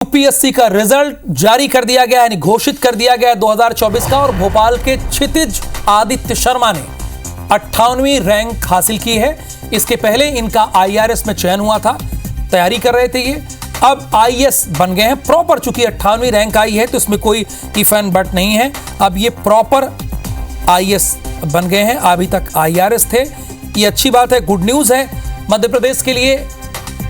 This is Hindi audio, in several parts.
यूपीएससी का रिजल्ट जारी कर दिया गया, यानी घोषित कर दिया गया 2024 का। और भोपाल के क्षितिज आदित्य शर्मा ने 58वीं रैंक हासिल की है। इसके पहले इनका आईआरएस में चयन हुआ था, तैयारी कर रहे थे ये, अब आईएएस बन गए हैं प्रॉपर। चूंकि 58वीं रैंक आई है तो इसमें कोई इफ एंड बट नहीं है, अब ये प्रॉपर आईएएस बन गए हैं। अभी तक आईआरएस थे, ये अच्छी बात है, गुड न्यूज है मध्य प्रदेश के लिए।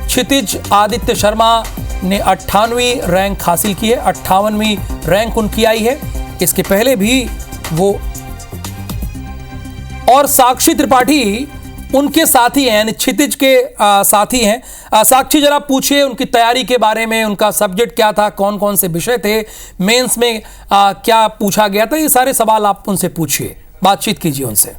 क्षितिज आदित्य शर्मा ने 58वीं रैंक हासिल की है, 58वीं रैंक उनकी आई है। इसके पहले भी वो और साक्षी त्रिपाठी उनके साथी हैं, यानी क्षितिज के साथी हैं। साक्षी जरा पूछिए उनकी तैयारी के बारे में, उनका सब्जेक्ट क्या था, कौन कौन से विषय थे, मेंस में क्या पूछा गया था, ये सारे सवाल आप उनसे पूछिए, बातचीत कीजिए उनसे।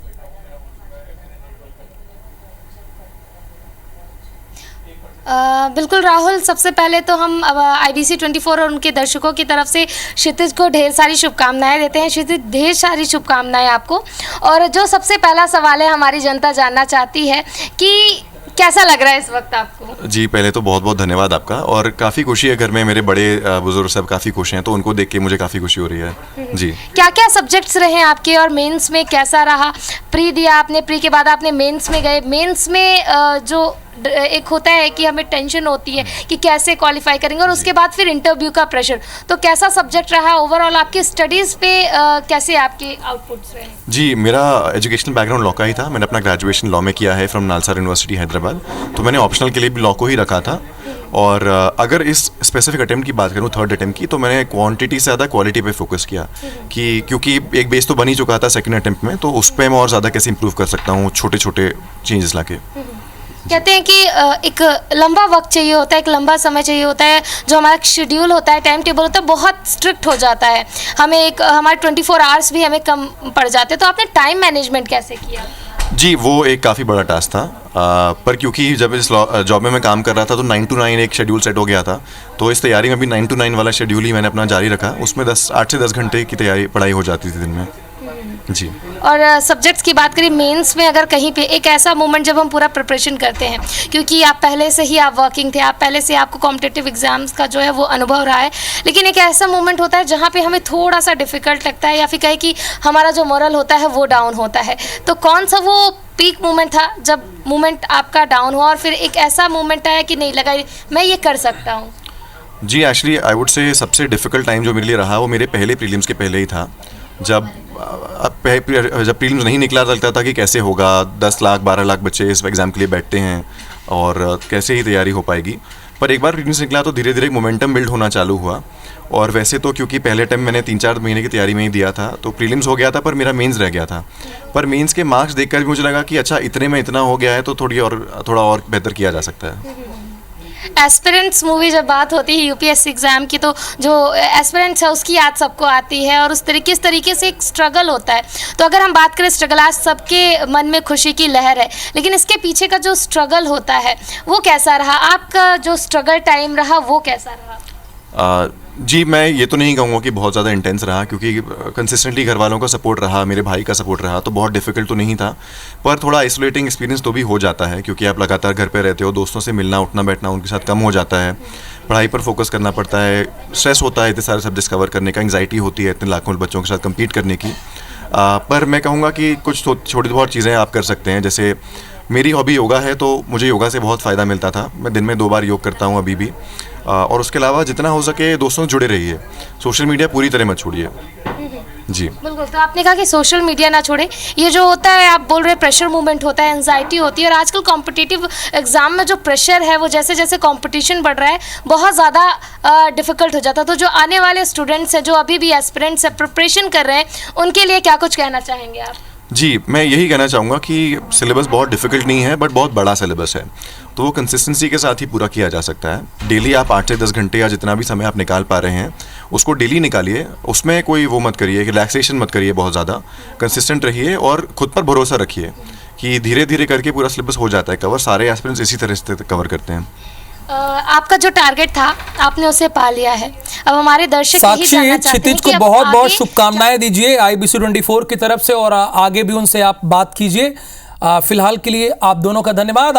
बिल्कुल राहुल, सबसे पहले तो हम IBC 24 और उनके दर्शकों की तरफ से क्षितिज को ढेर सारी शुभकामनाएं देते हैं। क्षितिज, ढेर सारी शुभकामनाएं आपको। और जो सबसे पहला सवाल है, हमारी जनता जानना चाहती है कि कैसा लग रहा है इस वक्त आपको? जी, पहले तो बहुत बहुत धन्यवाद आपका, और काफ़ी खुशी है, घर में मेरे बड़े बुजुर्ग सब काफ़ी खुश हैं, तो उनको देख के मुझे काफ़ी खुशी हो रही है। जी, क्या क्या सब्जेक्ट्स रहे आपके और मेंस में कैसा रहा? प्री दिया आपने, प्री के बाद आपने मेंस में गए। मेंस में जो एक होता है कि हमें टेंशन होती है कि कैसे क्वालिफाई करेंगे, और उसके बाद फिर इंटरव्यू का प्रेशर, तो कैसा सब्जेक्ट रहा ओवरऑल? आपकी स्टडीज़ पे कैसे आपके आउटपुट्स रहे? जी, मेरा एजुकेशनल बैकग्राउंड लॉ का ही था। मैंने अपना ग्रेजुएशन लॉ में किया है फ्रॉम नालसा यूनिवर्सिटी हैदराबाद, तो मैंने ऑप्शनल के लिए भी लॉ को ही रखा था। और अगर इस स्पेसिफिक अटेम्प्ट की बात करूँ, थर्ड अटेम्प्ट की, तो मैंने क्वांटिटी से ज़्यादा क्वालिटी पे फोकस किया कि क्योंकि एक बेस तो बन ही चुका था सेकंड अटेम्प्ट में, तो उस पर मैं और ज़्यादा कैसे इंप्रूव कर सकता हूँ, छोटे छोटे चेंजेस लाके। कहते हैं कि एक लंबा वक्त चाहिए होता है, एक लंबा समय चाहिए होता है। जो हमारा शेड्यूल होता है, टाइम टेबल होता है, बहुत स्ट्रिक्ट हो जाता है। हमें हमारे 24 आवर्स भी हमें कम पड़ जाते हैं, तो आपने टाइम मैनेजमेंट कैसे किया? जी, वो एक काफ़ी बड़ा टास्क था, पर क्योंकि जब इस जॉब में मैं काम कर रहा था तो 9 to 9 एक शेड्यूल सेट हो गया था, तो इस तैयारी में भी 9 to 9 वाला शेड्यूल ही मैंने अपना जारी रखा। उसमें 8 से 10 घंटे की पढ़ाई हो जाती थी दिन में। जी, और सब्जेक्ट्स की बात करें, मेंस में अगर कहीं पे एक ऐसा मोमेंट जब हम पूरा प्रिपरेशन करते हैं, क्योंकि आप पहले से ही आप वर्किंग थे, आप पहले से आपको कॉम्पिटिटिव एग्जाम्स का जो है वो अनुभव रहा है, लेकिन एक ऐसा मोमेंट होता है जहाँ पे हमें थोड़ा सा डिफ़िकल्ट लगता है, या फिर कहे कि हमारा जो मोरल होता है वो डाउन होता है, तो कौन सा वो पीक मोमेंट था जब मोमेंट आपका डाउन हुआ और फिर एक ऐसा मोमेंट आया कि नहीं, लगा मैं ये कर सकता हूँ? जी, एक्चुअली आई वुड से सबसे डिफ़िकल्ट टाइम जो मेरे लिए रहा वो मेरे पहले प्रीलिम्स के पहले ही था। जब प्रीलिम्स नहीं निकला लगता था कि कैसे होगा, 10 लाख 12 लाख बच्चे इस एग्ज़ाम के लिए बैठते हैं और कैसे ही तैयारी हो पाएगी। पर एक बार प्रीलिम्स निकला तो धीरे धीरे मोमेंटम बिल्ड होना चालू हुआ। और वैसे तो क्योंकि पहले टाइम मैंने 3-4 महीने की तैयारी में ही दिया था, तो प्रीलिम्स हो गया था, पर मेरा मेंस रह गया था। पर मेंस के मार्क्स देखकर भी मुझे लगा कि अच्छा, इतने में इतना हो गया है तो थोड़ा और बेहतर किया जा सकता है। एस्पिरेंट्स मूवी जब बात होती है यूपीएससी एग्ज़ाम की, तो जो एस्पिरेंट्स है उसकी याद सबको आती है, और किस तरीके से एक स्ट्रगल होता है। तो अगर हम बात करें स्ट्रगल, आज सबके मन में खुशी की लहर है, लेकिन इसके पीछे का जो स्ट्रगल होता है वो कैसा रहा? आपका जो स्ट्रगल टाइम रहा वो कैसा रहा? जी, मैं ये तो नहीं कहूँगा कि बहुत ज़्यादा इंटेंस रहा, क्योंकि कंसिस्टेंटली घर वालों का सपोर्ट रहा, मेरे भाई का सपोर्ट रहा, तो बहुत डिफिकल्ट तो नहीं था। पर थोड़ा आइसोलेटिंग एक्सपीरियंस तो भी हो जाता है, क्योंकि आप लगातार घर पे रहते हो, दोस्तों से मिलना उठना बैठना उनके साथ कम हो जाता है, पढ़ाई पर फोकस करना पड़ता है, स्ट्रेस होता है इतने सारे सब्जेक्ट्स कवर करने का, एंग्जाइटी होती है इतने लाखों बच्चों के साथ कम्पीट करने की। पर मैं कहूँगा कि कुछ छोटी बहुत चीज़ें आप कर सकते हैं। जैसे मेरी हॉबी योगा है, तो मुझे योगा से बहुत फ़ायदा मिलता था। मैं दिन में 2 बार योग करता हूँ अभी भी। और उसके अलावा जितना हो सके दोस्तों से जुड़े रहिए, सोशल मीडिया पूरी तरह मत छोड़िए। जी, बिल्कुल। तो आपने कहा कि सोशल मीडिया ना छोड़े, ये जो होता है आप बोल रहे प्रेशर मूवमेंट होता है, एंजाइटी होती है, और आजकल कॉम्पिटिटिव एग्जाम में जो प्रेशर है वो जैसे जैसे कंपटीशन बढ़ रहा है बहुत ज़्यादा डिफिकल्ट हो जाता है। तो जो आने वाले स्टूडेंट्स हैं, जो अभी भी एस्पिरेंट्स हैं, प्रिपरेशन कर रहे हैं, उनके लिए क्या कुछ कहना चाहेंगे आप? जी, मैं यही कहना चाहूँगा कि सिलेबस बहुत डिफ़िकल्ट नहीं है, बट बहुत बड़ा सिलेबस है, तो वो कंसिस्टेंसी के साथ ही पूरा किया जा सकता है। डेली आप 8 से 10 घंटे या जितना भी समय आप निकाल पा रहे हैं उसको डेली निकालिए। उसमें कोई वो मत करिए, रिलैक्सेशन मत करिए, बहुत ज़्यादा कंसिस्टेंट रहिए और खुद पर भरोसा रखिए कि धीरे धीरे करके पूरा सिलेबस हो जाता है कवर। सारे एस्पिरेंट्स इसी तरह से कवर करते हैं। आपका जो टारगेट था आपने उसे पा लिया है। अब हमारे दर्शक यही जानना चाहते हैं क्षितिज को बहुत बहुत शुभकामनाएं दीजिए IBC 24 की तरफ से, और आगे भी उनसे आप बात कीजिए। फिलहाल के लिए आप दोनों का धन्यवाद।